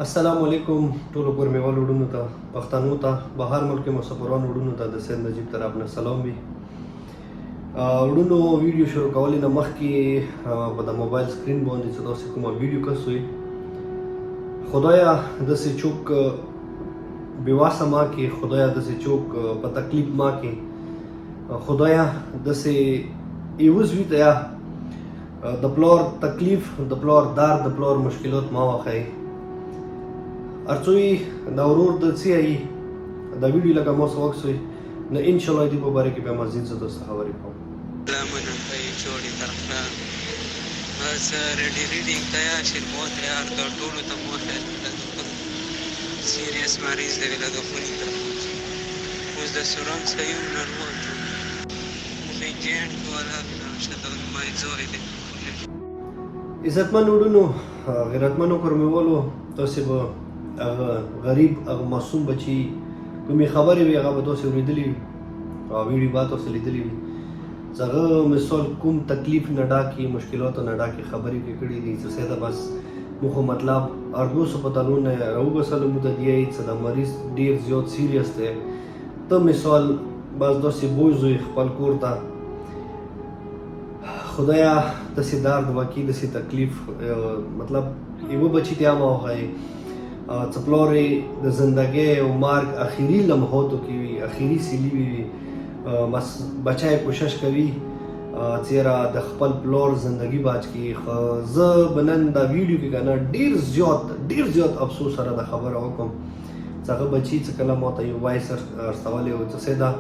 السلام علیکم ټولو کورمیوال وروڼو ته پښتنو ته بهر ملک کې مسافرانو وروڼو ته د سید نجیب طرف نه سلام وي. وروڼو ویډیو شروع کولو نه مخکې په د موبایل سکرین باندې چې تاسو کومه ویډیو کسوي خدایا داسې چوک بېواسه ما کې، خدایا داسې چوک په تکلیف ما کې، خدایا داسې ایوز وي ته د پلار تکلیف، د پلار درد، د پلار مشکلات ما وښایي. ارڅوي دا ورور د څه ای دا ویډیو لکه مو سوک سوی نه ان شاء الله دې په باره کې به مزید زه تاسو خبرې کوم. لمن پای جوړی طرفنا بس ریډي تیار شي مو تیار د ټولو ته مو سیریس مریض دی له دفونی طرف اوس د سوران سيوم نروان خو جن کولا شته ما زوی دی عزتمن وروڼو غیرتمنو کورمیوالو تاسو به هغه غریب هغه معصوم بچي کومې خبرې وي هغه به تاسو اورېدلې وي او ویډیو به تاسو لیدلې وي. هغه مثال کوم تکلیف نه ډاکي، مشکلاتو نه ډاکي خبرې کې کړي دي چې ساده بس مخه مطلب اردو سپتالونه راوګسل مو د دی چې د مریض ډیر زیات سیریس دی ته مثال بس داسې بوزوي خپل کور ته خدایا داسې درد وکړي داسې تکلیف مطلب یوه بچي ته ما وښایي څپلورې د زندګۍ او مرګ اخیری لمحاتو کې وي، اخیری سیلي وي، بس بچی کوشش کوي چیرې د خپل پلور زندگی باج کې. زه به نن دا ویډیو کې کنه ډیر زیات افسوس سره د خبره وکم چې هغه بچي چې کله ما ته یو وایس ارستولی و چې سیده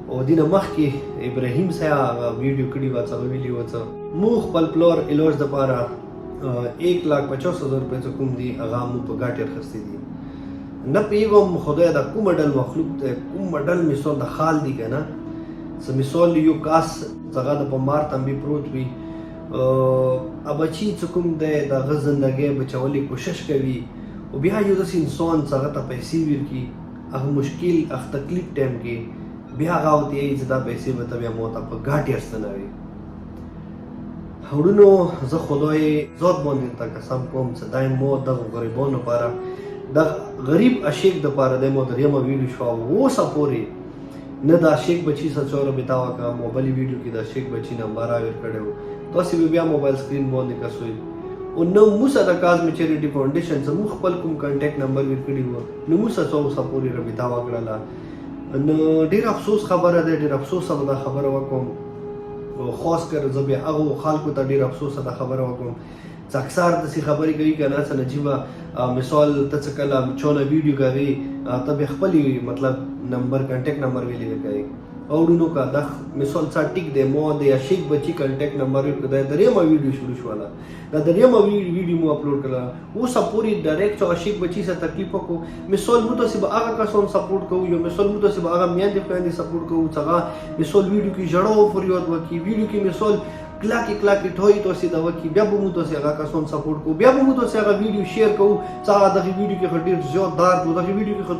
او دینه مخکې ابراهیم صاحب هغه ویډیو کړي وه چې هغه ویلي و چې موږ خپل پلور علاج دپاره 1,50,000 روپۍ چې کوم دي هغه موږ په ګاټې اخیستې دي. نه پوهېږم خدای دا کومه ډل مخلوق دی، کومه ډل مثال د خال دی که نه څه مثال یو کاس چې هغه د په مار تنبې پروت وي بچي چې کوم دی د هغه زندګۍ بچولې کوشش کوي او بیا یو داسې انسان چې هغه ته پیسې ورکړي هغه مشکل هغه تکلیف ټایم کې بیا هغه ورته وایي چې دا پیسې به ته بیا ما ته په ګاټې استنوي. وروڼو زه خدای ذات باندې ته قسم کوم چې دای مو دغه غریبانو لپاره د غریب عشق دپاره دی مو درېیمه ویډیو شوه اوسه پورې نه د عشق بچي څه چوره بتاوه که مو بلې ویډیو کې د عشق بچي نمبر راویر کړی و تاسې به بیا موبایل سکرین باندې کسوئ او نه موږ سره د کازم چیریټي فاونډیشن زموږ خپل کوم کنټیکټ نمبر ویر کړي وو نو موږ څه اوسه پورې رابطه وکړله. نو ډېر افسوس خبره ده، ډېر افسوس سره دا خبره وکړم خاص کر زه بیا هغو خلکو ته ډېر افسوس دا خبره وکړم چې اکثر داسې خبرې کوي که نه څه نجیبه مثال ته څه کله چونه ویډیو کوي ته بیا خپلې مطلب نمبر کنټیکټ نمبر ویلې کوي او وروڼو که دا مثال څه ټیک دی مو د عشق بچي کنټیکټ نمبر دا درېیمه ویډیو شروع شوله دا درېیمه ویډیو مو اپلوډ کړله اوسه پورې ډایرکټ چې عشق بچي سره تکلیف وکړو مثال موږ تاسې به هغه کسان سپورټ کوو یا مثال موږ تاسې به هغه میندې خویندې سپورټ کوو چې هغه مثال ویډیو کې ژړا او فریاد وکړي ویډیو کې مثال کلاکې ټوی تاسې دا وکړي بیا به موږ تاسې هغه کسان سپورټ کوو بیا به موږ تاسې هغه ویډیو شیر کوو چې هغه دغه ویډیو کې خو ډېر زیات درد و دغه ویډیو کې خو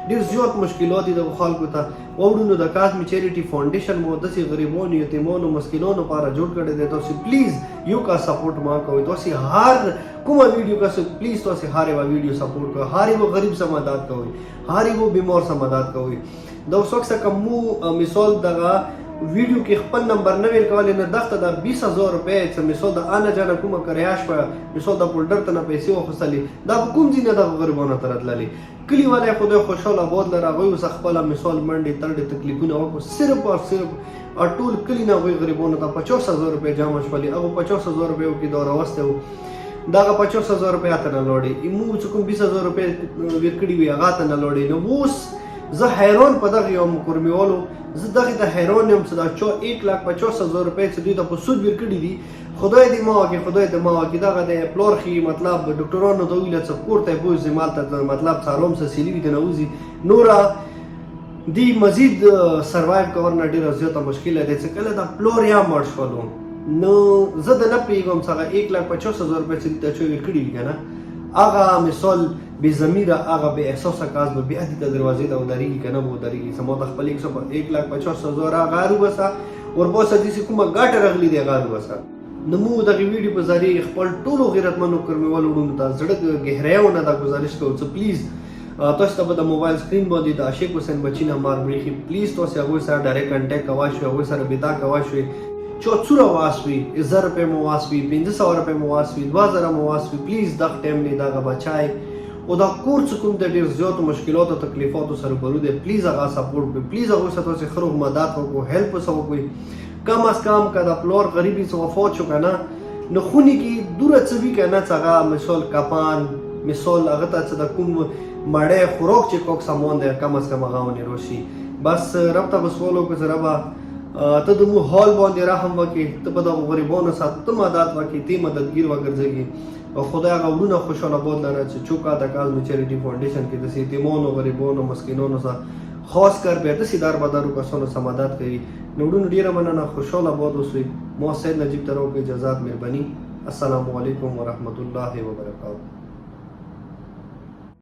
ډېر زیات مشکلات دي دغو خلکو ته. وروڼو د کازم چیریټي فاونډیشن مو داسې غریبانو یتیمانو مسکینانو لپاره جوړ کړی دی تاسې پلیز یو کا سپورټ ما کوئ تاسې هر کومه ویډیو کا پلیز تاسې هر یوه ویډیو سپورټ کوئ هر یوه غریب سره مدد کوئ هر یوه بیمار سره مدد کوئ. دا اوس څه که مو مثال دغه ویډیو کې خپل نمبر نه ویل کولی نه دغه ته د 20,000 روپۍ چې مثال د آنه جانه کومه کرایه شوه مثال د پولډر ته نه پیسې واخیستلې دا په کوم ځای نه دغه غریبانو ته راتللې کلي والی خدای خوشحال آباد لره هغوی اوس خپله مثال منډې ترډې تکلیفونه وکړو صرف او صرف ټول کلي نه هغوی غریبانو ته 50,000 روپۍ جمع شولې هغو 50,000 روپیو کې دا راوستی و دغه 50,000 روپۍ هته نه لاړې موږ چې کوم 20,000 روپۍ ویر کړي وي هغه ته نه لاړې. نو اوس زه حیران په دغه یم کورمیوالو زه دغې ته حیران یم چې دا 1,50,000 روپۍ چې دوی ته په سود ویر کړي دي خدای دې ما وکړي خدای دې ما وکړي دغه د پلار ښي مطلب ډاکټرانو ته ویله چې کور ته یې بوځي مالته مطلب څاروم څه سیلي وي ته نه وځي نوره دی مزید سروایو کول نه ډېره زیاته مشکله دی چې کله دا پلار یا مړ شولو نو زه د نه پوهېږم چې هغه 1,50,000 روپۍ چې دوی ته چا ویر کړي وي که نه هغه مثال بې ضمیره هغه بې احساسه کاز به بیا دې ته دروازې ته ودرېږي که نه به ودرېږي چې ما ته خپل 1,50,000 هغه روبسه ورپسې داسې کومه ګاټه راغلې دی هغه روبسه نمو دغه ویډیو په ذریعه خپل ټولو غیرتمنو کورموالو وروڼو ته زړه ګهراونه دا گزارش کوو چې پلیز تاسو ته به د موبایل سکرین باندې د عاشق حسین بچی نمبر بریخي پلیز تاسو هغوی سره ډایرکټ کنټیکټ کوای شئ هغوی سره بیدا کوای شئ چې څوره واسوي 1000 روپۍ مو واسوي 500 روپۍ مو واسوي 2000 مو واسوي پلیز دغه ټایم نه دغه بچای او دا کور چې کوم د ډېر زیاتو مشکلاتو تکلیفاتو سره روبرو دی پلیز هغه سپورټ وکړئ پلیز هغوی سره تاسو ښه مدد وکړو هیلپ ورسره وکړئ کم از کم که د پلار غریبي څه وفات شو که نه نو خونې کې دوره څه وي که نه څه هغه مثال کپان مثال هغه ته څه د کوم مړی خوراک چې کوک سامان دی کم از کم هغه ونیول شي بس رب ته به سوال وکړو چې ربه ته د مو حال باندې رحم وکړې ته به دغو غریبانو سره ته مدد وکړې ته مددګیر وګرځېږي او خدای هغه وروڼه خوشحاله باد لره چې چوکا د کاظم چیریټي فاؤنډیشن کې داسې یتیمانو غریبانو مسکینانو سره خاص کر بیا داسې داربدارو کسانو سره مدد کوي نو وروڼو ډېره مننه خوشحاله باد اوسئ ما سید نجیب ترو کې جزاک مهرباني السلام علیکم ورحمت الله وبرکاته